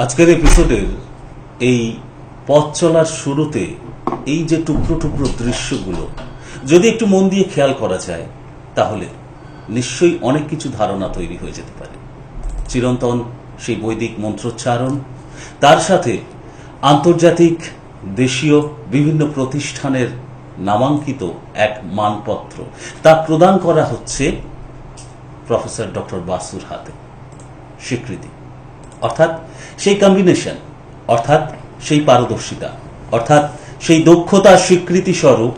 আজকের এপিসোডের এই পথ চলার শুরুতে এই যে টুকরো টুকরো দৃশ্যগুলো যদি একটু মন দিয়ে খেয়াল করা যায় তাহলে নিশ্চয়ই অনেক কিছু ধারণা তৈরি হয়ে যেতে পারে। চিরন্তন সেই বৈদিক মন্ত্রোচ্চারণ, তার সাথে আন্তর্জাতিক দেশীয় বিভিন্ন প্রতিষ্ঠানের নামাঙ্কিত এক মানপত্র, তা প্রদান করা হচ্ছে প্রফেসর ডক্টর বাসুর হাতে। স্বীকৃতি অর্থাৎ সেই কম্বিনেশন, অর্থাৎ সেই পারদর্শিতা, অর্থাৎ সেই দক্ষতার স্বীকৃতি স্বরূপ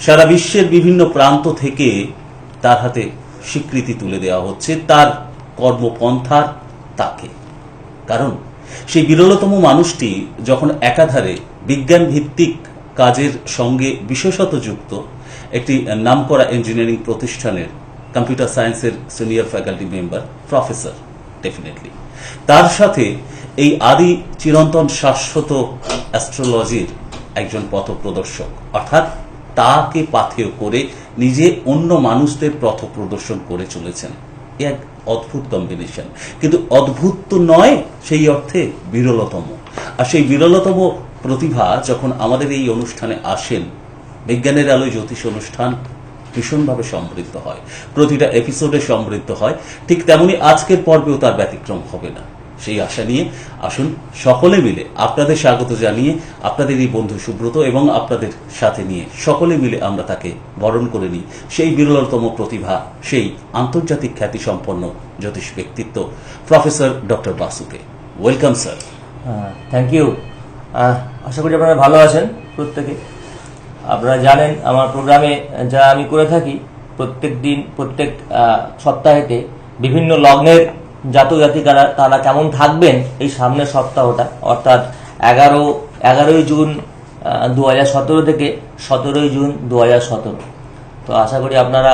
সারা বিশ্বের বিভিন্ন প্রান্ত থেকে তার হাতে স্বীকৃতি তুলে দেওয়া হচ্ছে তার কর্মপন্থার তাকে। কারণ সেই বিরলতম মানুষটি যখন একাধারে বিজ্ঞান ভিত্তিক কাজের সঙ্গে বিশেষত যুক্ত একটি নামকরা ইঞ্জিনিয়ারিং প্রতিষ্ঠানের কম্পিউটার সায়েন্সের senior faculty member, professor, definitely তার সাথে এই আদি চিরন্তন শাশ্বত অ্যাস্ট্রোলজির একজন পথপ্রদর্শক, অর্থাৎ তাকে পাথেয় করে নিজে অন্য মানুষদের পথ প্রদর্শন করে চলেছেন। এক অদ্ভুত কম্বিনেশন, কিন্তু অদ্ভুত তো নয়, সেই অর্থে বিরলতম। আর সেই বিরলতম প্রতিভা যখন আমাদের এই অনুষ্ঠানে আসেন, বিজ্ঞানের আলোয় জ্যোতিষ অনুষ্ঠান ভীষণভাবে সমৃদ্ধ হয়, প্রতিটা এপিসোডে সমৃদ্ধ হয়। ঠিক তেমনি আজকের পর্বেও তার ব্যতিক্রম হবে না। সেই আশা নিয়ে আসুন সকলে মিলে আপনাদের স্বাগত জানিয়ে, আপনাদের এই বন্ধু সুব্রত এবং আপনাদের সাথে নিয়ে সকলে মিলে আমরা তাকে বরণ করে নিই, সেই বিরলতম প্রতিভা, সেই আন্তর্জাতিক খ্যাতিসম্পন্ন জ্যোতিষ ব্যক্তিত্ব প্রফেসর ডক্টর বাসুকে। Welcome sir. Thank you. আশা করি আপনারা ভালো আছেন প্রত্যেকে। আপনারা জানেন আমার প্রোগ্রামে যা আমি করে থাকি, প্রত্যেক দিন প্রত্যেক সপ্তাহেতে বিভিন্ন লগ্নের জাতক জাতিকারা তারা কেমন থাকবেন এই সামনের সপ্তাহটা, অর্থাৎ 11ই জুন 2017 থেকে 17ই জুন 2017। তো আশা করি আপনারা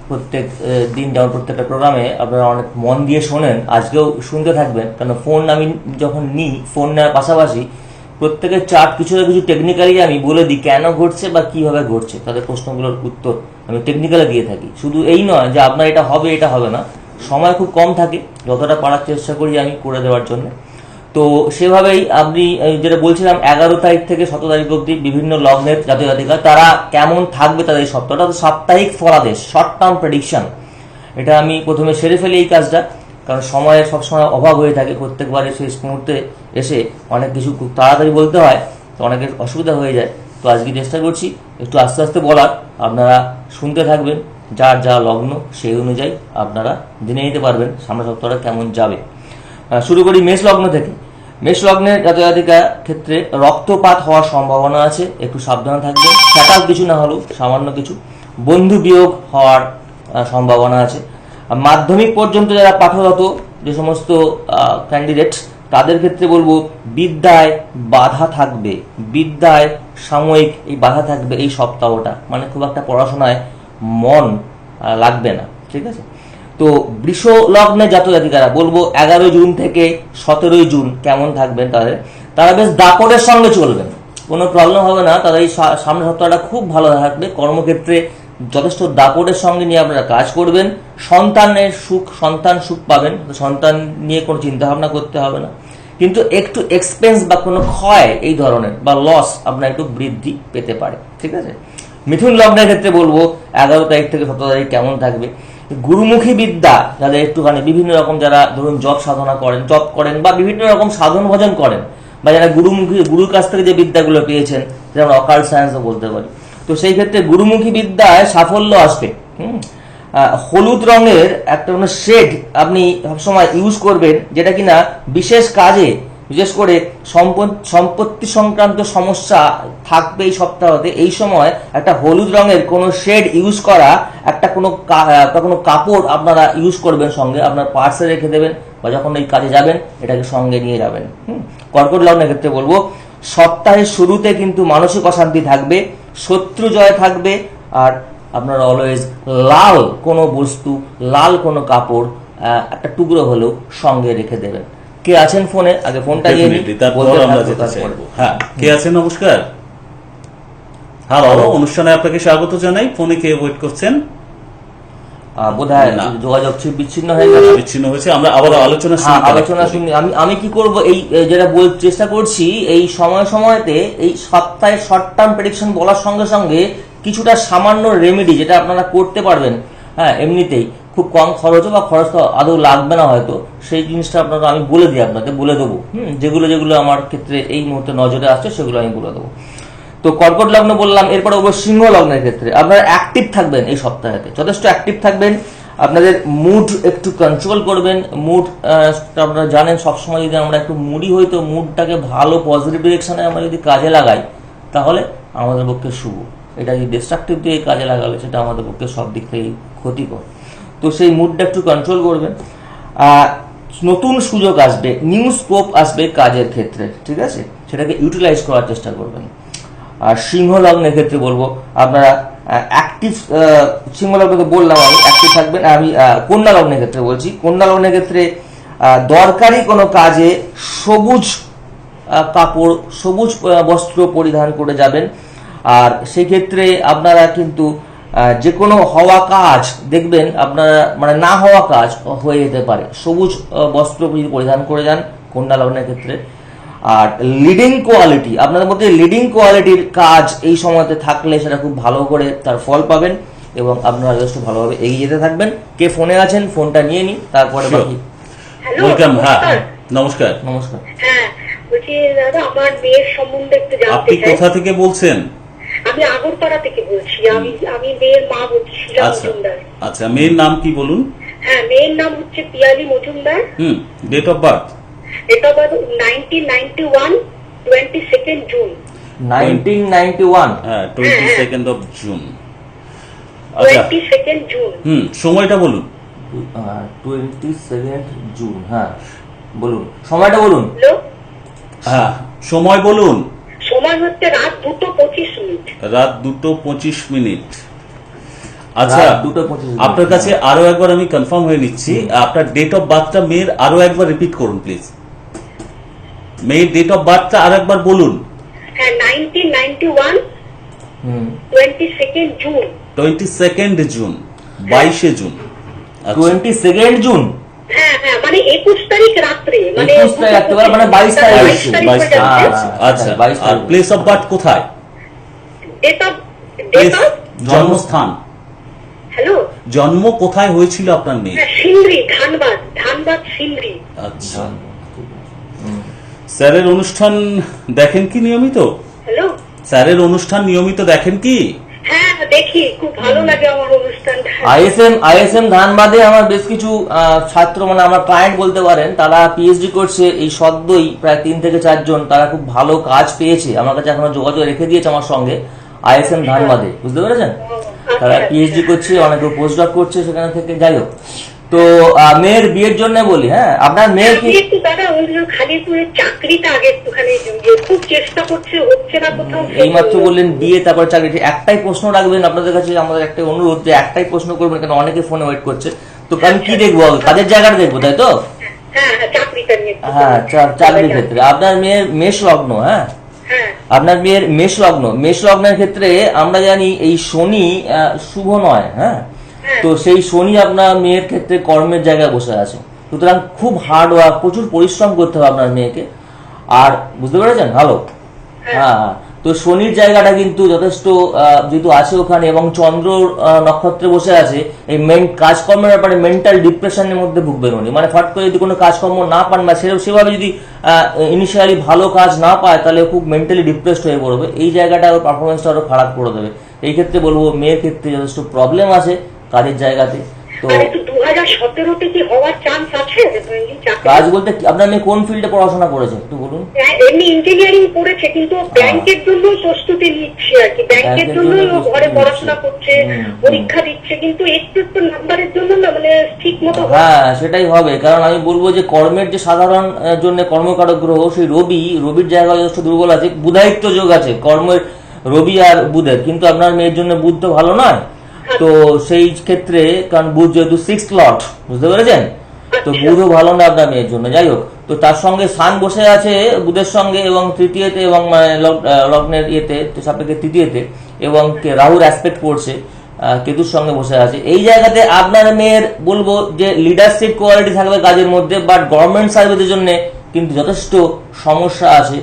প্রত্যেক দিন যেমন প্রত্যেকটা প্রোগ্রামে আপনারা অনেক মন দিয়ে শোনেন, আজকেও শুনতে থাকবেন। কারণ ফোন আমি যখন নিই, ফোন নেওয়ার পাশাপাশি প্রত্যেকের চার্ট কিছু না কিছু টেকনিক্যালি আমি বলে দিই কেন ঘটছে বা কিভাবে ঘটছে, তাদের প্রশ্নগুলোর উত্তর আমি টেকনিক্যালি দিয়ে থাকি। শুধু এই নয় যে আপনার এটা হবে এটা হবে না, সময় খুব কম থাকে, যতটা পারার চেষ্টা করি আমি করে দেওয়ার জন্য। তো সেভাবেই আপনি যেটা বলছিলাম, 11 তারিখ থেকে 17 তারিখ অব্দি বিভিন্ন লগ্নের জাতক জাতিকা তারা কেমন থাকবে তাদের এই সপ্তাহটা, সাপ্তাহিক ফলাদেশ, শর্ট টার্ম প্রেডিকশন। এটা আমি প্রথমে সেরে ফেলি এই কাজটা, কারণ সময়ের সবসময় অভাব হয়ে থাকে। প্রত্যেকবারে শেষ মুহূর্তে এসে অনেক কিছু খুব তাড়াতাড়ি বলতে হয়, তো অনেকের অসুবিধা হয়ে যায়। তো আজকে চেষ্টা করছি একটু আস্তে আস্তে বলার, আপনারা শুনতে থাকবেন, যার যা লগ্ন সেই অনুযায়ী আপনারা জেনে নিতে পারবেন সামনের সপ্তাহটা কেমন যাবে। শুরু করি মেষ লগ্ন থেকে। মেষ লগ্নের জাতক জাতিকার ক্ষেত্রে রক্তপাত হওয়ার সম্ভাবনা আছে, একটু সাবধানে থাকবেন। ফ্যাটাল কিছু না হলেও সামান্য কিছু বন্ধু বিয়োগ হওয়ার সম্ভাবনা আছে। মাধ্যমিক পর্যন্ত যারা পাঠরত যে সমস্ত ক্যান্ডিডেট, তাদের ক্ষেত্রে বলবো বিদ্যায় বাধা থাকবে, বিদ্যায় সাময়িক এই বাধা থাকবে এই সপ্তাহটা, মানে খুব একটা পড়াশোনায় মন লাগবে না, ঠিক আছে। তো বৃষ লগ্নে জাতক জাতিকারা বলবো 11 জুন থেকে 17 জুন কেমন থাকবেন তারা বেশ দাপটের সঙ্গে চলবেন, কোনো প্রবলেম হবে না। তাদের এই সামনের সপ্তাহটা খুব ভালো থাকবে। কর্মক্ষেত্রে যথেষ্ট দাপটের সঙ্গে নিয়ে আপনারা কাজ করবেন। সন্তান সুখ পাবেন, সন্তান নিয়ে কোনো চিন্তা ভাবনা করতে হবে না। কিন্তু একটু এক্সপেন্স বা কোনো ক্ষয় এই ধরনের বা লস আপনার একটু বৃদ্ধি পেতে পারে, ঠিক আছে। মিথুন লগ্নের ক্ষেত্রে বলবো 11 তারিখ থেকে 17 তারিখ কেমন থাকবে। গুরুমুখী বিদ্যা যাদের একটুখানি বিভিন্ন রকম, যারা ধরুন জব করেন বা বিভিন্ন রকম সাধন ভজন করেন, বা যারা গুরুর কাছ থেকে যে বিদ্যাগুলো পেয়েছেন, যেমন অকাল্ট সায়েন্সও বলতে পারি, তো সেই ক্ষেত্রে গুরুমুখী বিদ্যায় সাফল্য আসবে। হলুদ রঙের একটা কোনো শেড আপনি সবসময় ইউজ করবেন, যেটা কিনা বিশেষ কাজে, বিশেষ করে সম্পত্তি সংক্রান্ত সমস্যা থাকবে এই সপ্তাহতে। এই সময় একটা হলুদ রঙের কোনো শেড ইউজ করা, একটা কোনো কাপড় আপনারা ইউজ করবেন সঙ্গে, আপনার পার্সে রেখে দেবেন, বা যখন এই কাজে যাবেন এটাকে সঙ্গে নিয়ে যাবেন। কর্কট লগ্নের ক্ষেত্রে বলবো সপ্তাহের শুরুতে কিন্তু মানসিক অশান্তি থাকবে, শত্রু জয় থাকবে। আর আপনারা অলওয়েজ লাল কোনো বস্তু, লাল কোনো কাপড় একটা টুকরো হলেও সঙ্গে রেখে দেবেন। কে আছেন ফোনে? আগে ফোনটা নিয়ে নিই, তারপর আমরা যেতে চাইবো। হ্যাঁ, কে আছেন? নমস্কার। হ্যালো, অনুষ্ঠানে আপনাকে স্বাগত জানাই। ফোনে কে ওয়েট করছেন? বোধহয় না। যোগাযোগ বিচ্ছিন্ন হয়ে গেছে। বিচ্ছিন্ন হয়েছে, আমরা আবার আলোচনা হ্যাঁ, শুরু আলোচনা শুনি। আমি কি করব, এই যেটা চেষ্টা করছি, এই সময়তে এই সপ্তাহে শর্ট টার্ম প্রেডিকশন বলার সঙ্গে সঙ্গে কিছুটা সামান্য রেমেডি যেটা আপনারা করতে পারবেন, হ্যাঁ, এমনিতেই খুব কম খরচও বা খরচ তো আদৌ লাগবে না হয়তো, সেই জিনিসটা আপনারা আমি বলে দিই, আপনাকে বলে দেবো। যেগুলো আমার ক্ষেত্রে এই মুহূর্তে নজরে আসছে সেগুলো আমি বলে দেবো। তো কর্কট লগ্ন বললাম, এরপরে সিংহ লগ্নের ক্ষেত্রে আপনারা অ্যাক্টিভ থাকবেন, এই সপ্তাহেতে যথেষ্ট অ্যাক্টিভ থাকবেন। আপনাদের মুড একটু কন্ট্রোল করবেন। মুড আপনারা জানেন সবসময় যদি আমরা একটু মুডি হই তো মুডটাকে ভালো পজিটিভ ডিরেকশনে আমরা যদি কাজে লাগাই তাহলে আমাদের পক্ষে শুভ। এটা যদি ডিস্ট্রাকটিভ দিয়ে কাজে লাগালে সেটা আমাদের পক্ষে সব দিক থেকেই ক্ষতিকর। তো সেই মুডটা একটু কন্ট্রোল করবেন। নতুন সুযোগ আসবে, নিউ স্কোপ আসবে কাজের ক্ষেত্রে, ঠিক আছে, সেটাকে ইউটিলাইজ করার চেষ্টা করবেন। আর সিংহ লগ্নের ক্ষেত্রে বলবো আপনারা অ্যাক্টিভ, সিংহ লগ্নকে বললাম আমি অ্যাক্টিভ থাকবেন। আমি কন্যা লগ্নের ক্ষেত্রে বলছি, কন্যা লগ্নের ক্ষেত্রে দরকারি কোনো কাজে সবুজ কাপড়, সবুজ বস্ত্র পরিধান করে যাবেন। আর সেই ক্ষেত্রে আপনারা কিন্তু যে কোনো হওয়া কাজ দেখবেন আপনারা, মানে না হওয়া কাজ হয়ে যেতে পারে, সবুজ বস্ত্র পরিধান করে যান কন্যা লগ্নের ক্ষেত্রে। আর লিডিং কোয়ালিটি, আপনাদের মধ্যে লিডিং কোয়ালিটির কাজ এই সময়তে থাকলে সেটা খুব ভালো করে তার ফল পাবেন এবং আপনারা যথেষ্ট ভালোভাবে এগিয়ে যেতে থাকবেন। কে ফোনে আছেন ফোনটা নিয়ে নিন, তারপরে বাকি। ওয়েলকাম। হ্যাঁ, নমস্কার। নমস্কার। হ্যাঁ, বলছি দাদা আমার মেয়ের সম্বন্ধে একটু জানতে আপনি চাই। কোথা থেকে বলছেন? আমি আগরপাড়া থেকে বলছি। আমি মেয়ের মা বলছি, শিলা আচ্ছা মজুমদার। আচ্ছা, মেয়ের নাম কি বলুন? হ্যাঁ, মেয়ের নাম হচ্ছে Piyali Majumdar. Date of birth? এটা বাদ 1991 22nd জুন। 1991। হ্যাঁ, 22nd of জুন। আচ্ছা, 22nd জুন। সময়টা বলুন। 22nd জুন, হ্যাঁ বলুন, সময়টা বলুন। হ্যালো, হ্যাঁ, সময় বলুন। সময় হচ্ছে রাত 2:25। রাত 2:25। আচ্ছা, রাত 2:25। আপনার কাছে আরো একবার আমি কনফার্ম হয়ে নিচ্ছি, আপনার ডেট অফ বার্থটা মেয়ের আরো একবার রিপিট করুন প্লিজ। মেয়ের ডেট অফ বার্থটা আরো একবার বলুন। হ্যাঁ, 1991 22nd June. 22nd June, 22 June. আচ্ছা, 22nd জুন। হ্যাঁ হ্যাঁ, মানে 21 তারিখ রাত্রে, মানে 21 তারিখ রাত্রে, মানে 22 তারিখ। 22 তারিখ। আচ্ছা, আচ্ছা, 22 আর তারিখ। প্লেস অফ বার্থ কোথায়? ডেট অফ জন্মস্থান, হ্যালো, জন্ম কোথায় হয়েছিল আপনার মেয়ে? হ্যাঁ, সিন্দ্রি, ধানবাদ সিন্দ্রি। আচ্ছা, স্যারের অনুষ্ঠান দেখেন কি নিয়মিত? হ্যালো, স্যারের অনুষ্ঠান নিয়মিত দেখেন কি? হ্যাঁ দেখি, খুব ভালো লাগে আমার অনুষ্ঠানটা। আইএসএম ধানবাদে আমার বেশ কিছু ছাত্র, মানে আমার ক্লায়েন্ট বলতে পারেন, তারা পিএইচডি করছে এই সদ্যই, প্রায় 3 থেকে 4 জন। তারা খুব ভালো কাজ পেয়েছে, আমার কাছে এখনো যোগাযোগ রেখে দিয়েছে আমার সঙ্গে আইএসএম ধানবাদে, বুঝতে পেরেছেন? তারা পিএইচডি করছে, অনেকে পোস্টডক করছে সেখানে থেকে। যাই হোক, তো মেয়ের বিয়ের জন্য বলি, হ্যাঁ, আপনার মেয়ের কি একটু দাদা ওই যে খালিপুরের চাকরিটা আগে একটুখানি খুব চেষ্টা করছে, হচ্ছে না কোথাও। এইমাত্র বললেন বিয়ে, তারপর চাকরি, একটাই প্রশ্ন রাখবেন আপনাদের কাছে, আমাদের একটাই অনুরোধ যে একটাই প্রশ্ন করবেন, কারণ অনেকে ফোনে ওয়েট করছে। তো আমি কি দেখবো, কাজের জায়গাটা দেখবো, তাই তো? হ্যাঁ হ্যাঁ, চাকরিটা নিয়ে একটু হ্যাঁ, বলুন। চাকরির ক্ষেত্রে আপনার মেয়ের মেষ লগ্ন, হ্যাঁ, হ্যাঁ আপনার মেয়ের মেষ লগ্নের ক্ষেত্রে আমরা জানি এই শনি শুভ নয়, হ্যাঁ। তো সেই শনি আপনার মেয়ের ক্ষেত্রে কর্মের জায়গায় বসে আছে, সুতরাং খুব হার্ড ওয়ার্ক, প্রচুর পরিশ্রম করতে হবে আপনার মেয়েকে। আর বুঝতে পেরেছেন? ভালো, হ্যাঁ। তো শনির জায়গাটা কিন্তু যথেষ্ট যেহেতু আছে ওখানে, এবং চন্দ্র নক্ষত্রে বসে আছে, এই কাজকর্মের ব্যাপারে মেন্টাল ডিপ্রেশনের মধ্যে ভুগবেন উনি। মানে ফট করে যদি কোনো কাজকর্ম না পান বা সেভাবে যদি ইনিশিয়ালি ভালো কাজ না পায়, তাহলে খুব মেন্টালি ডিপ্রেসড হয়ে পড়বে। এই জায়গাটা ওর পারফরমেন্সটা আরো খারাপ করে দেবে। এই ক্ষেত্রে বলবো মেয়ের ক্ষেত্রে যথেষ্ট প্রবলেম আছে কাজের জায়গাতে। তো আর একটু 2017-তে কি হওয়ার চান্স আছে? কাজ বলতে আপনার মেয়ে কোন ফিল্ডে পড়াশোনা করেছে একটু বলুন? এমনি ইঞ্জিনিয়ারিং পড়েছে, কিন্তু ব্যাংকের জন্য প্রস্তুতি নিচ্ছে আর কি। ব্যাংকের জন্য ঘরে পড়াশোনা করছে, পরীক্ষা দিচ্ছে, কিন্তু একটু নাম্বারের জন্য না, মানে ঠিক মতো। হ্যাঁ, সেটাই হবে। কারণ আমি বলবো যে কর্মের যে সাধারণ জন্য কর্মকারক গ্রহ সেই রবির জায়গায় যথেষ্ট দুর্বল আছে, বুধায়িত্ব যোগ আছে কর্মের, রবি আর বুধের, কিন্তু আপনার মেয়ের জন্য বুধ তো ভালো নয়। তো সেই ক্ষেত্রে, কারণ বুধ যেহেতু 6th লর্ড, বুঝতে পেরেছেন, তো বুধও ভালো না আপনার মেয়ের জন্য। যাই হোক, তো তার সঙ্গে সান বসে আছে বুধের সঙ্গে, এবং তৃতীয়তে, এবং লগ্নের ইয়েতে সাপেক্ষে তৃতীয়তে, এবং রাহুর অ্যাসপেক্ট পড়ছে। কেতুর সঙ্গে বসে আছে। এই জায়গাতে আপনার মেয়ের বলবো যে লিডারশিপ কোয়ালিটি থাকবে কাজের মধ্যে, বাট গভর্নমেন্ট সার্ভিসের জন্য কিন্তু যথেষ্ট সমস্যা আছে।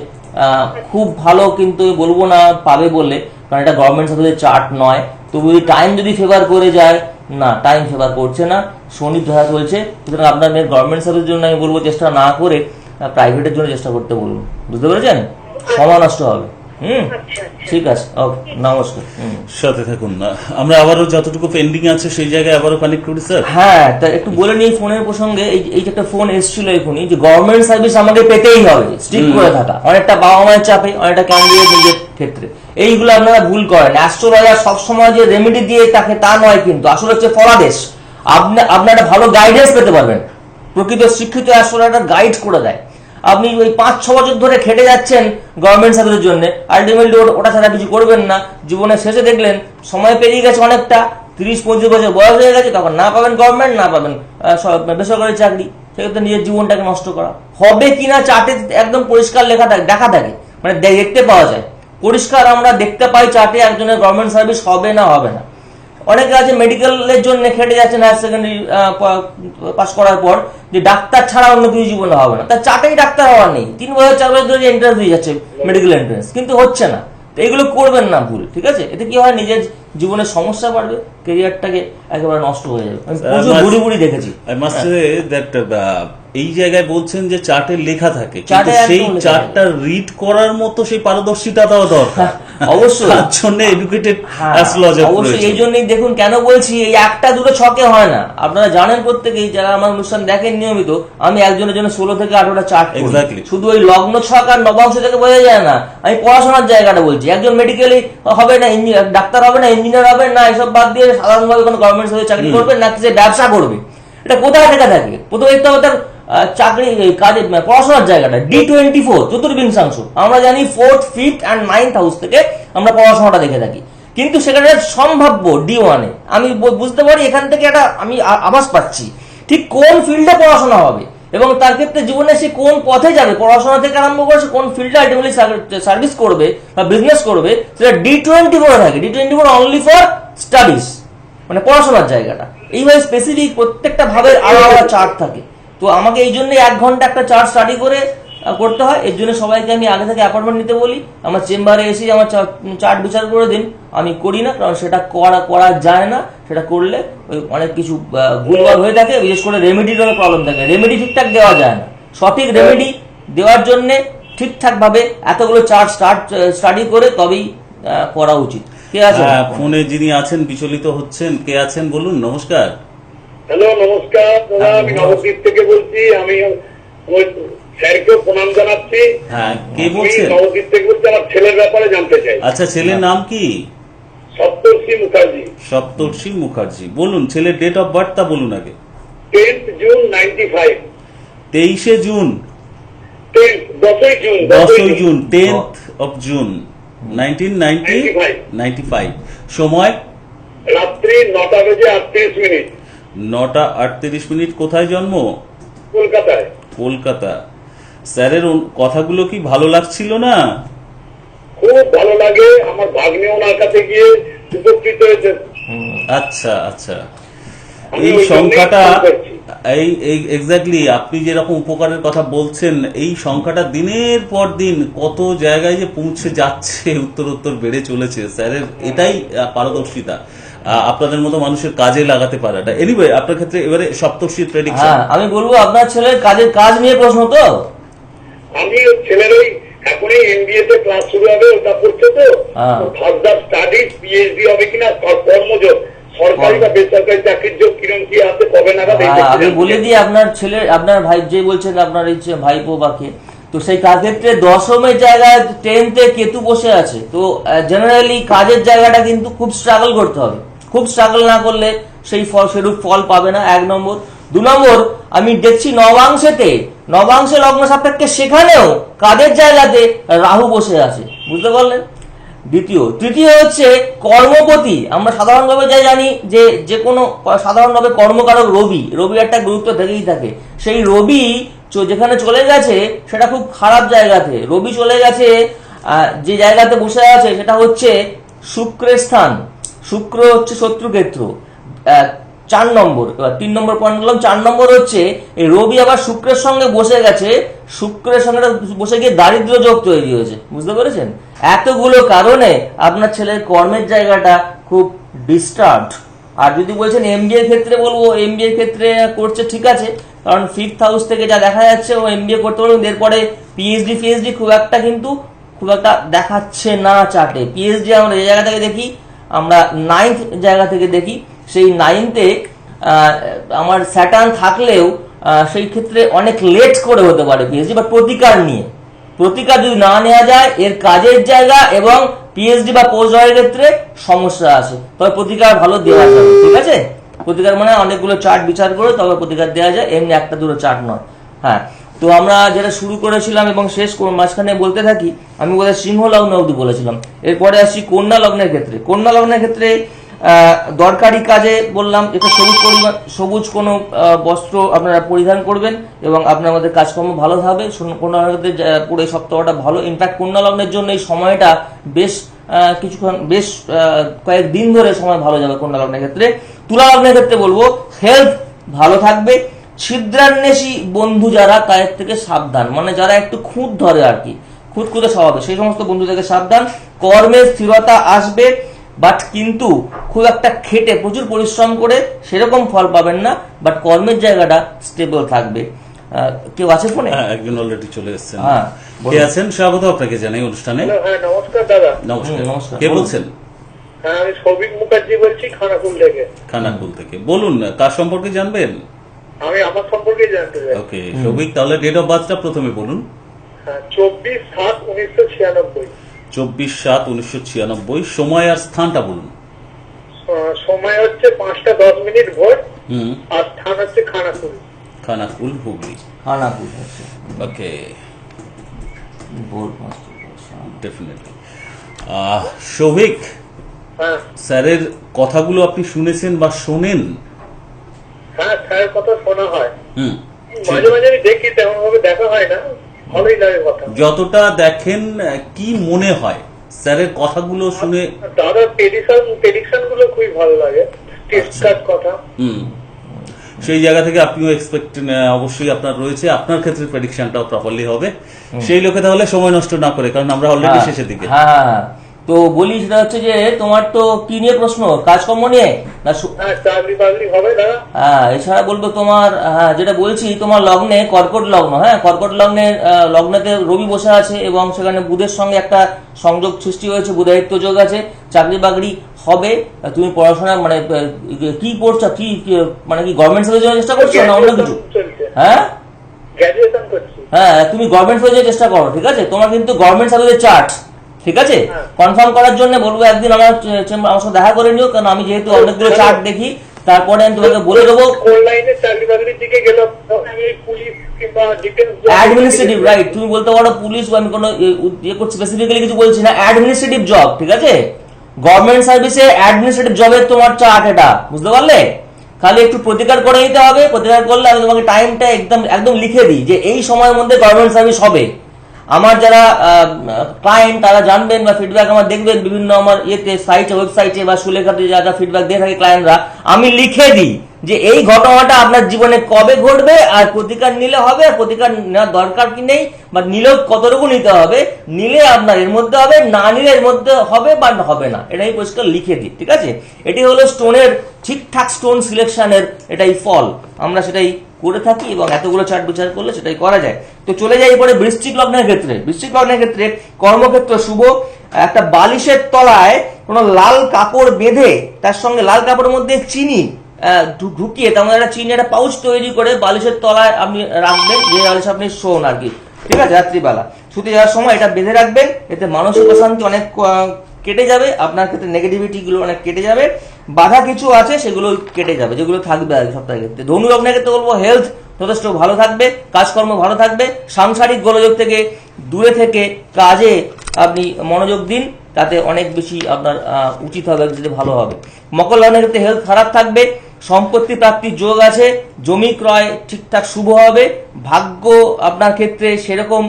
খুব ভালো কিন্তু বলবো না পাবে বলে, কারণ এটা গভর্নমেন্ট সার্ভিসের চার্ট নয়। তবু টাইম যদি ফেভার করে যায়, না টাইম ফেভার করছে না, শনি ধরা চলছে। সুতরাং আপনার মেয়ের গভর্নমেন্ট সার্ভিসের জন্য আমি বলবো চেষ্টা না করে প্রাইভেটের জন্য চেষ্টা করতে বলবো। বুঝতে পেরেছেন? সময় নষ্ট হবে। ঠিক আছে, ওকে, নমস্কার। সাথে থাকুন না, আমরা আবারও যতটুকু পেন্ডিং আছে সেই জায়গায় আবারও কানেক্ট করি স্যার। হ্যাঁ, তা একটু বলে নিই ফোনের প্রসঙ্গে। এই যে একটা ফোন এসেছিল এখনই, যে গভর্নমেন্ট সার্ভিস আমাকে পেতেই হবে, স্ট্রিক্ট করে থাকা, অনেকটা বাবা মায়ের চাপে, অনেকটা ক্যান্ডিডেট নিজের ক্ষেত্রে। এইগুলো আপনারা ভুল করেন। অ্যাস্ট্রোলজার সবসময় যে রেমেডি দিয়ে তাকে তা নয়, কিন্তু আসলে হচ্ছে ফলাদেশ। আপনার একটা ভালো গাইডেন্স পেতে পারবেন। প্রকৃত শিক্ষিত অ্যাস্ট্রোলজার গাইড করে দেয়। আপনি ওই 5-6 বছর ধরে খেটে যাচ্ছেন গভর্নমেন্ট সার্ভিসের জন্য, আলটিমেটলি ওটা ছাড়া কিছু করবেন না। জীবনের শেষে দেখলেন সময় পেরিয়ে গেছে অনেকটা, 30-35 বছর বয়স হয়ে গেছে, তখন না পাবেন গভর্নমেন্ট, না পাবেন বেসরকারি চাকরি। সেক্ষেত্রে নিজের জীবনটাকে নষ্ট করা হবে কিনা চার্টে একদম পরিষ্কার লেখা থাকে, দেখা থাকে, মানে দেখতে পাওয়া যায় পরিষ্কার। আমরা দেখতে পাই চার্টে একজনের গভর্নমেন্ট সার্ভিস হবে না হবে না। অনেকে আছে মেডিকেলের জন্য খেটে যাচ্ছেন হায়ার সেকেন্ডারি পাস করার পর, যে ডাক্তার ছাড়া অন্য কিছু জীবনে হবে না, তার চাটেই ডাক্তার হওয়ার নেই। 3 বছর 4 বছর ধরে এন্ট্রান্স দিয়ে যাচ্ছে, মেডিকেল এন্ট্রান্স, কিন্তু হচ্ছে না। তো এগুলো করবেন না, ভুল। ঠিক আছে? এতে কি হয়, নিজের জীবনের সমস্যা বাড়বে, কেরিয়ারটাকে একেবারে নষ্ট হয়ে যাবে। আমি প্রচুর বুড়ি বুড়ি দেখেছি। এই জায়গায় বলছেন যে চার্টে লেখা থাকে, চার্টে সেই চার্টটা রিড করার মতো সেই পারদর্শিতাটাও দরকার। অবশ্যই তার জন্য এডুকেটেড অ্যাস্ট্রোলজার অবশ্যই। এই জন্যই দেখুন কেন বলছি, এই 1-2 ছকে হয় না। আপনারা জানেন প্রত্যেকেই, যারা আমার অনুষ্ঠান দেখেন নিয়মিত, আমি একজনের জন্য 16 থেকে 18টা চার্ট করি। শুধু ওই লগ্ন ছক আর নবাংশ থেকে বোঝা যায় না। আমি পড়াশোনার জায়গাটা বলছি। একজন মেডিকেলি হবে না, ডাক্তার হবে না, ইঞ্জিনিয়ার হবে না, এসব বাদ দিয়ে সাধারণভাবে কোনো গভর্নমেন্ট সার্ভিসে চাকরি করবে না, সে ব্যবসা করবে, এটা কোথায় থেকে থাকে? প্রথমে দেখতে হবে তার চাকরি কাজে পড়াশোনার জায়গাটা। D24 চতুর্বিংশাংশ, আমরা জানি 4th, 5th and 9th house থেকে আমরা পড়াশোনাটা দেখে থাকি, কিন্তু সেখানে সম্ভাব্য D1 এ আমি বুঝতে পারি এখান থেকে একটা আমি আভাস পাচ্ছি ঠিক কোন ফিল্ডে পড়াশোনা হবে এবং তার ক্ষেত্রে জীবনে সে কোন পথে যাবে, পড়াশোনা থেকে আরম্ভ করে সে কোন ফিল্ডে আলটিমেটলি সার্ভিস করবে বা বিজনেস করবে, সেটা D24 থাকে। D24 অনলি ফর স্টাডিজ, মানে পড়াশোনার জায়গাটা। এইভাবে স্পেসিফিক প্রত্যেকটা ভাবের আলাদা চার্ট থাকে। তো আমাকে এই জন্য 1 ঘন্টা একটা চার্ট স্টাডি করে করতে হয়। এর জন্য সবাইকে আমি আগে থেকে অ্যাপয়েন্টমেন্ট নিতে বলি। আমার চেম্বারে এসে আমার চার্ট বিচার করে দিন। আমি করি না, কারণ সেটা করা যায় না। সেটা করলে ওই অনেক কিছু ভুলভাল হয়ে থাকে, বিশেষ করে রেমেডির প্রবলেম থাকে। রেমেডি ঠিকঠাক দেওয়া যায় না। সঠিক রেমেডি দেওয়ার জন্য ঠিকঠাক ভাবে এতগুলো চার্ট স্টাডি করে তবেই করা উচিত। কে আছে ফোনে? যিনি আছেন বিচলিত হচ্ছেন, কে আছেন বলুন। নমস্কার। হ্যালো, নমস্কার দাদা, আমি নবদ্বীপ থেকে বলছি। আমি স্যারকেও প্রণাম জানাচ্ছি। হ্যাঁ, কে বলছেন? নবদ্বীপ থেকে বলছি। আমার ছেলের ব্যাপারে জানতে চাই। আচ্ছা, ছেলের নাম কি? সপ্তর্ষি মুখার্জি। সপ্তর্ষি মুখার্জি। বলুন, ছেলের ডেট অফ বার্থ তা বলুন আগে। 10th June 95। 23 জুন। 10ই জুন। 10th of June 1995। সময় রাত্রি 9:38। 9:38। কোথায় জন্ম? কলকাতায়। কলকাতা। স্যারের কথাগুলো কি ভালো লাগছিল না? খুব ভালো লাগে। আমার ভাগ্নে ওনার কাছে গিয়ে উপকৃত হয়েছে। আচ্ছা আচ্ছা। এই সংখ্যাটা এক্স্যাক্টলি আপনি যেরকম উপকারের কথা বলছেন, এই সংখ্যাটা দিনের পর দিন কত জায়গায় যে পৌঁছে যাচ্ছে, উত্তর বেড়ে চলেছে। স্যারের এটাই পারদর্শিতা, আপনাদের মতো মানুষের কাজে লাগাতে পারাটা। এনিওয়ে, আপনার ক্ষেত্রে এবারে সপ্তর্ষির প্রেডিকশন। আমি বলবো আপনার ছেলের কাজ নিয়ে প্রশ্ন। তো আমি ছেলের ওই এখনই MBA তে ক্লাস শুরু হবে, ওটা করছে। তো ফার্দার স্টাডিজ পিএইচডি হবে কিনা, কর্মযোগ সরকারি বা বেসরকারি চাকরির যোগ কিরকম কি আছে, কবে নাগাদ? আমি বলে দিই, আপনার ছেলে, আপনার ভাই যে বলছেন আপনার এই ভাইপো বাকে, তো সেই ক্ষেত্রে দশমের জায়গায় 10th এ কেতু বসে আছে। তো জেনারেলি কাজের জায়গাটা কিন্তু খুব স্ট্রাগল করতে হবে। খুব স্ট্রাগল না করলে সেরূপ ফল পাবে না, 1 নম্বর। 2 নম্বর, আমি দেখছি নবাংশে লগ্ন সাপেক্ষে সেখানেও কাজের জায়গাতে রাহু বসে আছে। বুঝতে পারলেন? তৃতীয় হচ্ছে কর্মপতি। আমরা সাধারণভাবে যা জানি যে কোনো সাধারণভাবে কর্মকারক রবি একটা গুরুত্ব থেকেই থাকে। সেই রবি যেখানে চলে গেছে সেটা খুব খারাপ জায়গাতে। রবি চলে গেছে যে জায়গাতে বসে আছে সেটা হচ্ছে শুক্রের স্থান। শুক্র হচ্ছে শত্রুক্ষেত্র 4 নম্বর। 3 নম্বর পয়েন্ট বললাম, 4 নম্বর হচ্ছে এই রবি আবার শুক্রের সঙ্গে বসে গেছে, শুক্রের সঙ্গে বসে গিয়ে দারিদ্র যোগ তৈরি হয়েছে, বুঝতে পেরেছেন? এতগুলো কারণে আপনার ছেলের কর্মের জায়গাটা খুব ডিস্টার্বড। আর যদি বলছেন এমবিএ ক্ষেত্রে বলবো, এমবিএ ক্ষেত্রে করছে ঠিক আছে, কারণ 5th হাউস থেকে যা দেখা যাচ্ছে ও এমবিএ করতে পারবে, এরপরে পিএইচডি খুব একটা দেখাচ্ছে না চার্টে। পিএইচডি আমরা এই জায়গা থেকে দেখি, আমরা 9th জায়গা থেকে দেখি, সেই 9th-এ আমার স্যাটার্ন থাকলেও সেই ক্ষেত্রে অনেক লেট করে হতে পারে পিএইচডি, বা প্রতিকার নিয়ে। প্রতিকার যদি না নেওয়া যায়, এর কাজের জায়গা এবং পিএইচডি বা পোস্ট ডক্টরের ক্ষেত্রে সমস্যা আছে, তবে প্রতিকার ভালো দেওয়া যাবে, ঠিক আছে? প্রতিকার মানে অনেকগুলো চার্ট বিচার করে তবে প্রতিকার দেওয়া যায়, এমনি একটা দুটো চার্ট নয়। হ্যাঁ, তো আমরা যেটা শুরু করেছিলাম এবং শেষ মাঝখানে বলতে থাকি, আমি বোধহয় সিংহ লগ্ন অবধি বলেছিলাম। এরপরে আসছি কন্যা লগ্নের ক্ষেত্রে। কন্যা লগ্নের ক্ষেত্রে দরকারি কাজে বললাম, এটা সবুজ কোনো বস্ত্র আপনারা পরিধান করবেন এবং আপনার মধ্যে কাজকর্ম ভালো হবে। কন্যা লগ্নের ক্ষেত্রে পুরো সপ্তাহটা ভালো। ইনফ্যাক্ট কন্যা লগ্নের জন্য এই সময়টা বেশ কয়েকদিন ধরে সময় ভালো যাবে কন্যা লগ্নের ক্ষেত্রে। তুলা লগ্নের ক্ষেত্রে বলবো হেলথ ভালো থাকবে। ছিদ্রান্বেষী বন্ধু যারা, তাদের থেকে সাবধান, মানে যারা একটু খুঁত ধরে আর কি, খুঁতখুঁতে স্বভাবে, সেই সমস্ত বন্ধু থেকে সাবধান। কর্মের স্থিরতা আসবে, বাট কিন্তু খুব একটা খেটে প্রচুর পরিশ্রম করে সেরকম ফল পাবেন না, বাট কর্মের জায়গাটা স্টেবল থাকবে। কেউ আছে ফোনে? একজন অলরেডি চলে এসেছেন। হ্যাঁ, কে আছেন? স্বাগত আপনাকে জানাই অনুষ্ঠানে। হ্যাঁ, নমস্কার দাদা। নমস্কার। কে বলছেন? হ্যাঁ, আমি সৌভিক মুখার্জি বলছি, খানাকুল থেকে। খানাকুল থেকে। বলুন, কার সম্পর্কে জানবেন? আমি আমার সম্পর্কে জানতে চাই। ওকে সৌভিক, তাহলে ডেট অফ বার্থটা প্রথমে বলুন। 24/7/1996। 24/7/1996। সময় আর স্থানটা বলুন। সময় হচ্ছে 5:10 ভোর, আর স্থান হচ্ছে খানাকুল। খানাকুল, হুগলি। খানাকুল, ওকে, ভোর ডেফিনেটলি। সৌভিক, হ্যাঁ স্যারের কথাগুলো আপনি শুনেছেন বা শোনেন? হ্যাঁ, স্যারের কথা শোনা হয়, হুম, মাঝে মাঝে আমি দেখি, তেমন ভাবে দেখা হয় না, ভালোই লাগে কথা। যতটা দেখেন কি মনে হয় স্যারের কথাগুলো শুনে? দাদার প্রেডিকশন গুলো খুবই ভালো লাগে, টেস্টকার কথা। সেই জায়গা থেকে আপনিও এক্সপেক্ট অবশ্যই আপনার রয়েছে, আপনার ক্ষেত্রে প্রেডিকশনটাও প্রপারলি হবে। সেই লোকে তাহলে সময় নষ্ট না করে, কারণ আমরা অলরেডি শেষের দিকে। হ্যাঁ, তো বলি সেটা হচ্ছে যে তোমার তো কি নিয়ে প্রশ্ন, কাজকর্ম নিয়ে না? চাকরি বাকরি হবে দাদা? হ্যাঁ, এছাড়া বলবো তোমার, হ্যাঁ যেটা বলছি, তোমার লগ্নে কর্কট লগ্ন, হ্যাঁ কর্কট লগ্নের লগ্নেতে রবি বসে আছে এবং সেখানে বুধের সঙ্গে একটা সংযোগ সৃষ্টি হয়েছে, বুধায়িত্ব যোগ আছে, চাকরি বাকরি হবে। তুমি পড়াশোনা মানে কি পড়ছো, কি মানে কি গভর্নমেন্ট সার্ভিসের জন্য চেষ্টা করছো না অন্য কিছু? হ্যাঁ, গ্র্যাজুয়েশন করছি। হ্যাঁ, তুমি গভর্নমেন্ট সার্ভিসের চেষ্টা করো, ঠিক আছে? তোমার কিন্তু গভর্নমেন্ট সার্ভিসের চার্ট, ঠিক আছে? কনফার্ম করার জন্য বলবো একদিন আমার সাথে দেখা করে নিও, কারণ আমি যেহেতু অনেকগুলো চার্ট দেখি, তারপরে আমি তোমাকে বলে দেবো। অনলাইনে চাকরি বাকরির দিকে গেলাম, আমি পুলিশ কিংবা ডিফেন্স অ্যাডমিনিস্ট্রেটিভ, রাইট, তুমি বলতে পারো পুলিশ, আমি কোনো ইয়ে করছি স্পেসিফিক্যালি কিছু বলছি না, অ্যাডমিনিস্ট্রেটিভ জব, ঠিক আছে? গভর্নমেন্ট সার্ভিসে অ্যাডমিনিস্ট্রেটিভ জবের তোমার চার্ট এটা, বুঝতে পারলে? খালি একটু প্রতিকার করে নিতে হবে। প্রতিকার করলে আমি তোমাকে টাইমটা একদম লিখে দিই যে এই সময়ের মধ্যে গভর্নমেন্ট সার্ভিস হবে। আমার যারা ক্লায়েন্ট তারা জানবেন বা ফিডব্যাক আমার দেখবেন বিভিন্ন আমার সাইটে, ওয়েবসাইটে বা সুলেখাতে যা যা ফিডব্যাক দিয়ে থাকে ক্লায়েন্টরা, আমি লিখে দিই যে এই ঘটনাটা আপনার জীবনে কবে ঘটবে আর প্রতিকার নিলে হবে, আর প্রতিকার নেওয়ার দরকার কি নেই, বা নিলেও কতটুকু নিতে হবে, নিলে আপনার এর মধ্যে হবে, না নিলে এর মধ্যে হবে বা হবে না, এটাই পরিষ্কার লিখে দিই, ঠিক আছে? এটি হলো স্টোনের ঠিকঠাক স্টোন সিলেকশনের এটাই ফল, আমরা সেটাই করে থাকি এবং এতগুলো চার্ট বিচার করলে সেটাই করা যায়। তো চলে যাই এরপরে বৃশ্চিক লগ্নের ক্ষেত্রে। বৃশ্চিক লগ্নের ক্ষেত্রে কর্মক্ষেত্র শুভ। একটা বালিশের তলায় কোনো লাল কাপড় বেঁধে তার সঙ্গে লাল কাপড়ের মধ্যে চিনি ঢুকিয়ে, তেমন একটা চিনি একটা পাউচ তৈরি করে বালিশের তলায় আপনি রাখবেন, যে বালিশ আপনি শোন আর কি, ঠিক আছে? রাত্রিবেলা শুতে যাওয়ার সময় এটা বেঁধে রাখবেন, এতে মানসিক অশান্তি অনেক কেটে যাবে, আপনার ক্ষেত্রে নেগেটিভিটি গুলো অনেক কেটে যাবে, বাধা কিছু আছে সেগুলো কেটে যাবে, যেগুলো থাকবে আর সপ্তাহের ক্ষেত্রে। ধনু লগ্নের ক্ষেত্রে বলবো হেলথ যথেষ্ট ভালো থাকবে, কাজকর্ম ভালো থাকবে, সাংসারিক গোলযোগ থেকে দূরে থেকে কাজে আপনি মনোযোগ দিন, তাতে অনেক বেশি আপনার উচিত হবে, ভালো হবে। মকর লগ্নের ক্ষেত্রে হেলথ খারাপ থাকবে, সম্পত্তি প্রাপ্তির যোগ আছে, জমি ক্রয় ঠিকঠাক শুভ হবে, ভাগ্য আপনার ক্ষেত্রে সেরকম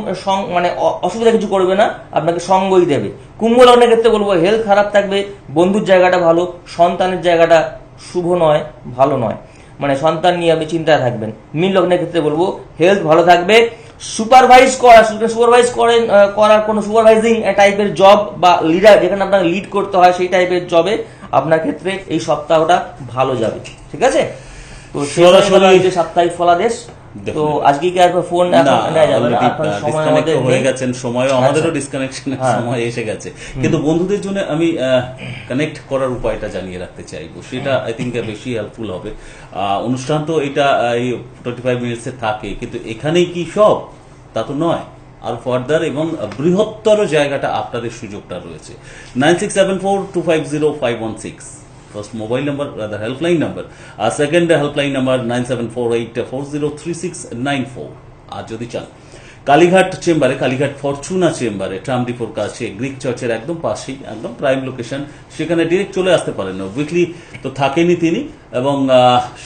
মানে অসুবিধা কিছু করবে না, আপনাকে সঙ্গই দেবে। কুম্ভ লগ্নের ক্ষেত্রে বলবো হেলথ খারাপ থাকবে, বন্ধুর জায়গাটা ভালো, সন্তানের জায়গাটা শুভ নয়, ভালো নয়, মানে সন্তান নিয়ে আপনি চিন্তায় থাকবেন। মীন লগ্নের ক্ষেত্রে বলবো হেলথ ভালো থাকবে, সুপারভাইজ করার কোনো সুপারভাইজিং টাইপের জব বা লিডার যেখানে আপনাকে লিড করতে হয় সেই টাইপের জবে আপনার ক্ষেত্রে এই সপ্তাহটা ভালো যাবে। ঠিক আছে, তো সরাসরি সাপ্তাহিক ফলাদেশ। তো আজকে কি আর ফোন হয়ে গেছেন, সময়ও আমাদেরও ডিসকানেকশনের সময় এসে গেছে, কিন্তু বন্ধুদের জন্য আমি কানেক্ট করার উপায়টা জানিয়ে রাখতে চাইবো, সেটা আই থিঙ্ক বেশি হেল্পফুল হবে। অনুষ্ঠান তো এটা এই 25 মিনিটসে থাকে, কিন্তু এখানেই কি সব তা তো নয়, আর ফার্দার এবং বৃহত্তর জায়গাটা আপনাদের সুযোগটা রয়েছে। 9674250516 first mobile number, rather helpline number, second helpline number 9748403694। আর যদি চান কালীঘাট চেম্বারে, কালীঘাট ফরচুনা চেম্বারে, ট্রাম ডিপোর কাছে, গ্রিক চার্চের একদম পাশেই, একদম প্রাইম লোকেশন, সেখানে ডিরেক্ট চলে আসতে পারেন। উইকলি তো থাকেনই তিনি, এবং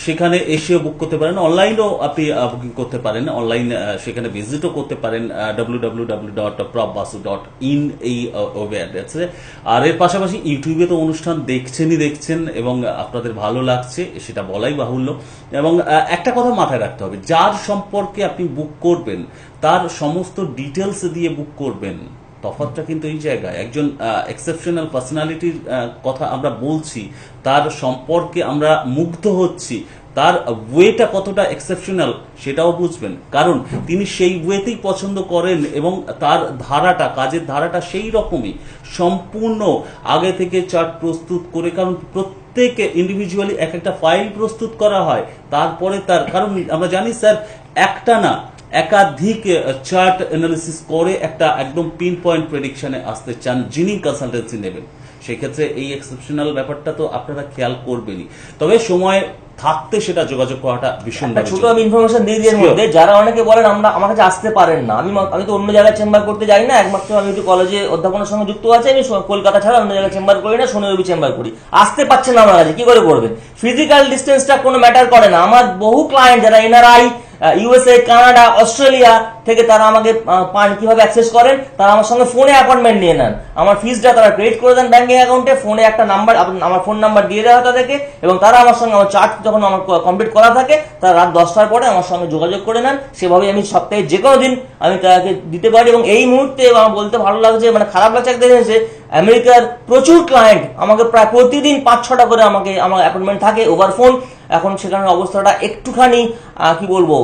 সেখানে এসেও বুক করতে পারেন, অনলাইনেও আপনি বুকিং করতে পারেন, অনলাইন সেখানে ভিজিটও করতে পারেন www.propbasu.in এই ওয়েব অ্যাড্রেসে। আর এর পাশাপাশি ইউটিউবে তো অনুষ্ঠান দেখছেন, এবং আপনাদের ভালো লাগছে সেটা বলাই বাহুল্য। এবং একটা কথা মাথায় রাখতে হবে, যার সম্পর্কে আপনি বুক করবেন তার সমস্ত ডিটেলস দিয়ে বুক করবেন। তফাৎটা কিন্তু এই জায়গায়, একজন এক্সেপশনাল পার্সোনালিটির কথা আমরা বলছি, তার সম্পর্কে আমরা মুগ্ধ হচ্ছি, তার ওয়েটা কতটা এক্সেপশনাল সেটাও বুঝবেন, কারণ তিনি সেই ওয়েতেই পছন্দ করেন এবং তার ধারাটা, কাজের ধারাটা সেই রকমই, সম্পূর্ণ আগে থেকে চার্ট প্রস্তুত করে, কারণ প্রত্যেকে ইন্ডিভিজুয়ালি এক একটা ফাইল প্রস্তুত করা হয়, তারপরে তার, কারণ আমরা জানি স্যার একটা না একাধিক চার্ট অ্যানালিসিস করে একটা একদম পিন পয়েন্ট প্রেডিকশনে আসতে চান যিনি কনসালটেন্সি নেবেন, সেক্ষেত্রে এই এক্সেপশনাল ব্যাপারটা তো আপনারা খেয়াল করবেনই। তবে সময় থাকতে সেটা যোগাযোগ করাটা ভীষণ ছোট আমি ইনফরমেশন দিয়ে দিই এর মধ্যে, যারা অনেকে বলেন আমার কাছে আসতে পারেন না, আমি তো অন্য জায়গায় চেম্বার করতে যাই না, একমাত্র আমি একটু কলেজে অধ্যাপনার সঙ্গে যুক্ত আছি, আমি কলকাতা ছাড়া অন্য জায়গায় চেম্বার করি না, শনি রবি চেম্বার করি, আসতে পারছেন না আমার কাছে, কি করে করবেন? ফিজিক্যাল ডিস্টেন্সটা কোনো ম্যাটার করে না। আমার বহু ক্লায়েন্ট যারা এনআরআই, ইউএসএ, কানাডা, অস্ট্রেলিয়া থেকে তারা আমাকে পান, কিভাবে অ্যাক্সেস করেন, তারা আমার সঙ্গে ফোনে অ্যাপয়েন্টমেন্ট নিয়ে নেন, আমার ফিজটা তারা ক্রেডিট করে দেন ব্যাংকিং অ্যাকাউন্টে, ফোনে একটা নাম্বার, আমার ফোন নাম্বার দিয়ে দেওয়া তাদেরকে, এবং তারা আমার সঙ্গে, আমার চার্ট যখন আমার কমপ্লিট করা থাকে, তারা রাত 10টার পরে আমার সঙ্গে যোগাযোগ করে নেন। সেভাবে আমি সপ্তাহে যে কোনো দিন আমি তাকে দিতে পারি। এবং এই মুহূর্তে আমার বলতে ভালো লাগছে, মানে খারাপ লাগছে একটা জিনিসে, আমেরিকার প্রচুর ক্লায়েন্ট আমাকে প্রায় প্রতিদিন 5-6টা করে আমার অ্যাপয়েন্টমেন্ট থাকে ওভার ফোন। এখন সেখানের অবস্থাটা একটুখানি কি বলবো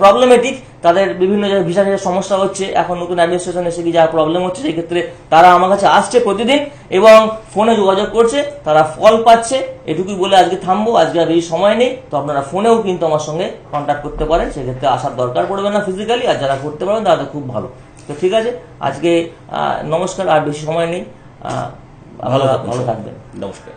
প্রবলেমেটিক, তাদের বিভিন্ন জায়গায় ভিসা সমস্যা হচ্ছে, এখন নতুন অ্যাডমিনিস্ট্রেশন এসে কি যা প্রবলেম হচ্ছে, সেই ক্ষেত্রে তারা আমার কাছে আসছে প্রতিদিন এবং ফোনে যোগাযোগ করছে, তারা ফল পাচ্ছে। এটুকুই বলে আজকে থামবো, আজকে আর বেশি সময় নেই, তো আপনারা ফোনেও কিন্তু আমার সঙ্গে কন্ট্যাক্ট করতে পারেন, সেক্ষেত্রে আসার দরকার পড়বে না ফিজিক্যালি, আর যারা করতে পারবেন তাদের খুব ভালো। তো ঠিক আছে, আজকে নমস্কার, আর বেশি সময় নেই, ভালো থাকবেন, নমস্কার।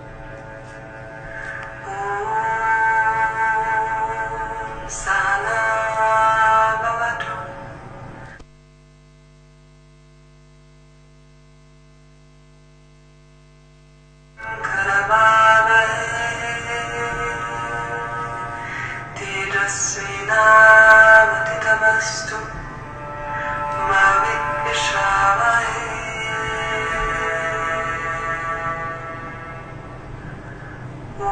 तेजस्विनावतितमस्तु मा विद्विषावहै। ॐ